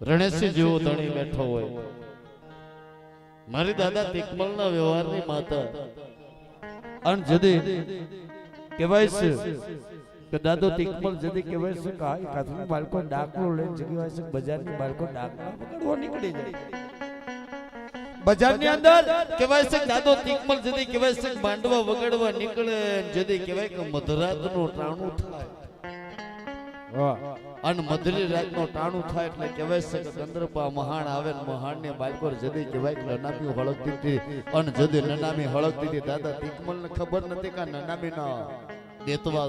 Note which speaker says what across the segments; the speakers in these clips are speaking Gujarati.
Speaker 1: રણેશી જેવો ધણી બેઠો હોય મારી દાદા તિકમલના વ્યવહારની માતા અને જદી કહેવાય છે કે દાદો તિકમલ જદી કહેવાય છે કે આ કાથનું બાળકો ડાકલો લઈને જગ્યાએ છે બજારની બાળકો ડાકલો પકડવો નીકળી જાય બજારની અંદર કહેવાય છે કે દાદો તિકમલ જદી કહેવાય છે કે માંડવા વગાડવા નીકળે જદી કહેવાય કે મધરાતનું ટાણું થાય વાહ અને મધરી રાતનો ટાણું થાય એટલે કહેવાય છે કે ચંદ્રપા મહાણ આવે ને મહાણ ને બાલકોર જદી કહેવાય કે નનામી હળગતી હતી અને જદી નનામી હળગતી હતી દાદા તિકમલ ને ખબર નથી કે નનામી ના દેતવા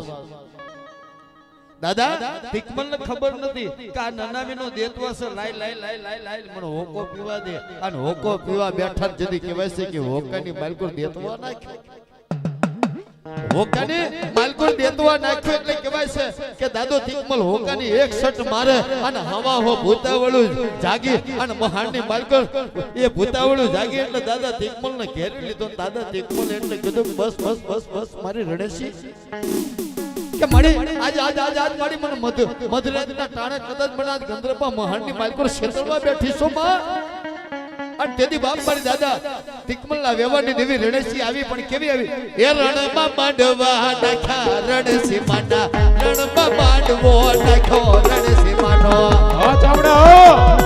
Speaker 1: દાદા તિકમલ ને ખબર નથી કે આ નનામી નો દેતવા છે લાઈ મને હોકો પીવા દે અને હોકો પીવા બેઠા જદી કહેવાય છે કે હોકાની બાલકોર દેતવા નાખ્યો હોકાની માલકોર દેતવા નાખ્યો એટલે કહેવાય છે કે દાદો તિકમલ હોકાની એક શટ મારે અને હવા હો ભૂતાવળું જાગી અને મહાણની માલકોર એ ભૂતાવળું જાગી એટલે દાદા તિકમલ ને ઘેરી લીધો દાદા તિકમલ એટલે કીધું બસ બસ બસ બસ મારી રણેશી કે મારી આજ મારી મને મધરાતના ટાણે કદાચ મને આજ ગંદ્રપા મહાણની માલકોર ક્ષેત્રમાં બેઠી છો માં અને તેદી બાપ મારી દાદા તિકમલના વ્યવહારની દેવી રણેશી આવી પણ કેવી આવી એ રણમાં માંડવા નાખ્યા રણેશી માંડા રણમાં માંડવો નાખ્યો રણેશી માંડો
Speaker 2: હા ચામડા